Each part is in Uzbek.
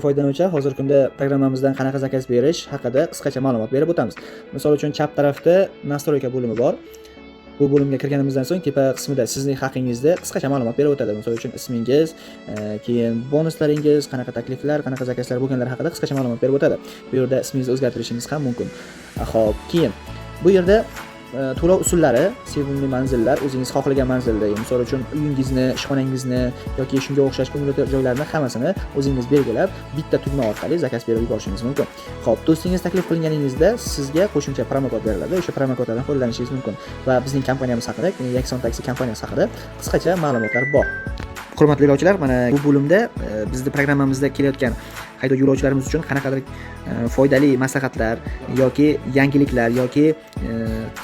Foydalanuvchilar hozirgi kunda programmamizdan qanaqa zakaz berish haqida qisqacha ma'lumot berib o'tamiz. Misol uchun chap tarafda nastroyka bo'limi bor. Bu bo'limga kirganimizdan so'ng tepa qismida sizning haqingizda qisqacha ma'lumot berib o'tadi. Misol uchun ismingiz, keyin bonuslaringiz, qanaqa takliflar, qanaqa zakazlar bo'lganlari haqida qisqacha ma'lumot berib o'tadi. Bu yerda ismingizni o'zgartirishingiz ham mumkin. Xo'p, keyin bu yerda to'lov usullari, sevimli manzillar, o'zingiz xohlagan manzilda, misol uchun uyingizni, ishxonangizni yoki shunga o'xshash ko'ngilli joylarni hammasini o'zingiz belgilab, bitta tugma orqali zakaz berib yuborishingiz mumkin. Xo'p, do'stingiz taklif qilganingizda sizga qo'shimcha promokod beriladi. O'sha promokoddan foydalanishingiz mumkin va bizning kompaniyamiz haqida, Yakson Taksi kompaniyasi haqida qisqacha ma'lumotlar bor. Hurmatli yo'lovchilar, mana bu bo'limda bizning programmamizda kelayotgan haydovchi yo'lovchilarimiz uchun qanaqadir foydali maslahatlar yoki yangiliklar yoki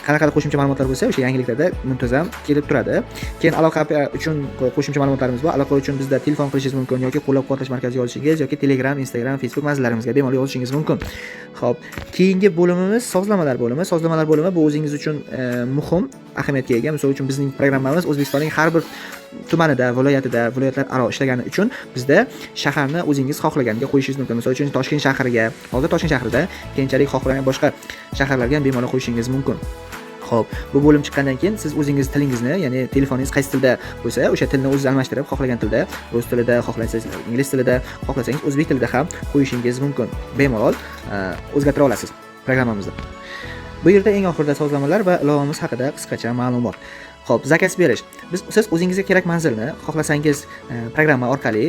qanaqadir qo'shimcha ma'lumotlar bo'lsa, o'sha yangiliklarda muntazam kelib turadi. Keyin aloqa uchun qo'shimcha ma'lumotlarimiz bor. Aloqa uchun bizda telefon qilishingiz mumkin yoki qo'llab-quvvatlash markaziga yozishingiz yoki Telegram, Instagram, Facebook manzillarimizga bemalol yozishingiz mumkin. Xo'p, keyingi bo'limimiz sozlamalar bo'limi. Sozlamalar bo'limi bu o'zingiz uchun muhim ahamiyatga ega. Misol uchun bizning programmamiz O'zbekistonning har bir tumanida, viloyatida, viloyatlar aro ishlagani uchun bizda shaharni o'zingiz xohlaganiga qo'yishingiz mumkin. Misol uchun Toshkent shahriga, hozir Toshkent shahrida, keyinchalik xohlagan boshqa shaharlarga ham bemalol qo'yishingiz mumkin. Xo'p, bu bo'lim chiqqandan keyin siz o'zingiz tilingizni, ya'ni telefoningiz qaysi tilda bo'lsa, o'sha tilni o'zingiz almashtirib, xohlagan tilda, rus tilida, xohlasangiz ingliz tilida, xohlasangiz o'zbek tilida ham qo'yishingiz mumkin. Bemalol o'zgartira olasiz programmamizda. Bu yerda eng oxirida sozlamalar va ilovamiz haqida qisqacha ma'lumot. Xo'p, zakaz berish. Siz o'zingizga kerak manzilni xohlasangiz programma orqali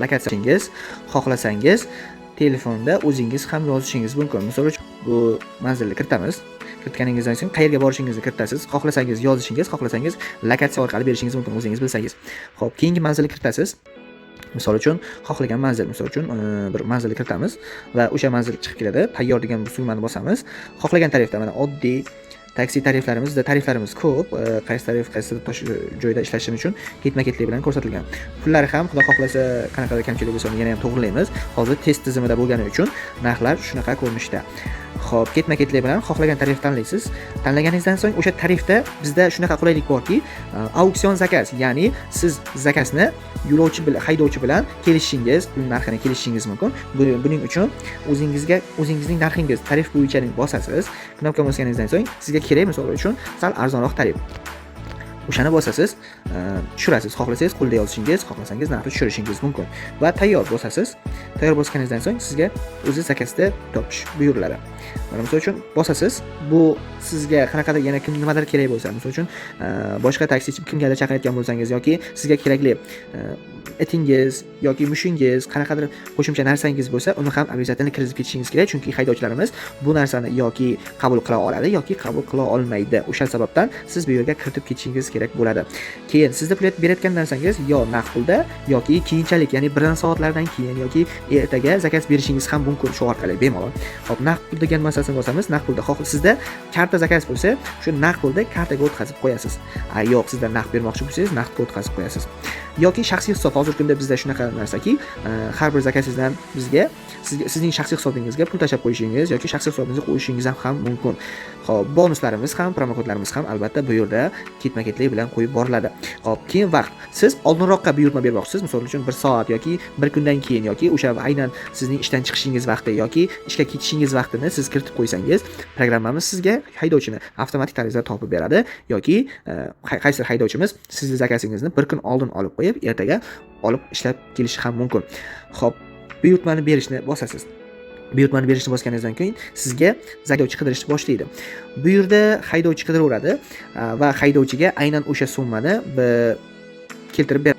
lokatsiyangiz, xohlasangiz telefonda o'zingiz ham yozishingiz mumkin. Misol uchun bu manzilni kiritamiz. Kiritganingizdan so'ng qayerga borishingizni kiritasiz. Xohlasangiz yozishingiz, xohlasangiz lokatsiya orqali berishingiz mumkin, o'zingiz bilsangiz. Xo'p, keyingi manzilni kiritasiz. Misol uchun xohlagan manzil, misol uchun bir manzilni kiritamiz va o'sha manzil chiqib keladi. Tayyor degan tugmani bosamiz. Xohlagan tarifda mana oddiy taksi tariflarimizda tariflarimiz ko'p. Qaysi tarif qaysi joyda ishlashi uchun ketma-ketlik bilan ko'rsatilgan. Pullari ham xudo xohlasa qanaqadir kamchilik bo'lsa yana ham to'g'rilaymiz. Hozir test tizimida bo'lgani uchun narxlar shunaqa ko'rinishda. Xo'p, ketma-ketlik bilan xohlagan tarif tanlaysiz. Tanlaganingizdan so'ng o'sha tarifda bizda shunaqa qulaylik borki, auksion zakaz, ya'ni siz zakazni yo'lovchi bilan, haydovchi bilan kelishishingiz, pul narxini kelishishingiz mumkin. Buning uchun o'zingizning narxingiz tarif bo'yicha bosasiz. Knopka bosganingizdan so'ng sizga kerak, misol uchun sal arzonroq tarif. O'shani bosasiz, tushirasiz. Xohlasangiz qo'lda yozishingiz, xohlasangiz narxni tushirishingiz mumkin va tayyor bosasiz. Tayyor bosganingizdan so'ng sizga o'zi zakazda topish buyuriladi. Mana misol uchun bosasiz. Bu sizga qanaqadir yana nimadir kerak bo'lsa, misol uchun boshqa taksi kimgadir chaqirayotgan bo'lsangiz yoki sizga kerakli etingiz yoki mushingiz, qanaqadir qo'shimcha narsangiz bo'lsa, uni ham obязательно kiritib ketishingiz kerak, chunki haydovchilarimiz bu narsani yoki qabul qila oladi yoki qabul qila olmaydi. O'sha sababdan siz bu yerga kiritib ketishingiz kerak bo'ladi. Keyin sizda pul berayotgan narsangiz yo naqd pulda yoki keyinchalik, ya'ni birdan soatlardan keyin yoki ertaga zakaz berishingiz ham mumkin shu orqali bemalol. Hop, naqd pul degan masalasini bosamiz. Naqd pulda sizda karta zakaz bo'lsa, shu naqd pulda kartaga o'tkazib qo'yasiz. Yo'q, sizda naqd bermoqchi bo'lsangiz, naqdga o'tkazib qo'yasiz. Yoki shaxsiy hisob. Hozirgi kunda bizda shunaqa narsaki, har bir zakazingizdan sizning shaxsiy hisobingizga pul tashlab qo'yishingiz yoki shaxsiy hisobingizga qo'yishingiz ham mumkin. Xo'p, bonuslarimiz ham, promokodlarimiz ham albatta bu yerda ketma-ketlik bilan qo'yib boriladi. Xo'p, keyin vaqt. Siz oldinroqqa buyurtma bermoqchisiz, misol uchun 1 soat yoki 1 kundan keyin yoki o'sha aynan sizning ishdan chiqishingiz vaqti yoki ishga ketishingiz vaqtini siz kiritib qo'ysangiz, programmamiz sizga haydovchini avtomatik tarzda topib beradi yoki qaysi haydovchimiz sizning zakazingizni 1 kun oldin olib qo'yib, ertaga olib ishlab kelishi ham mumkin. Xo'p, buyurtmani berishni bosasiz. Buyurtmani berishni bosganingizdan keyin sizga haydovchi qidirishni boshlaydi. Bu yerda haydovchi qidiraveradi va haydovchiga aynan o'sha summani keltirib beradi.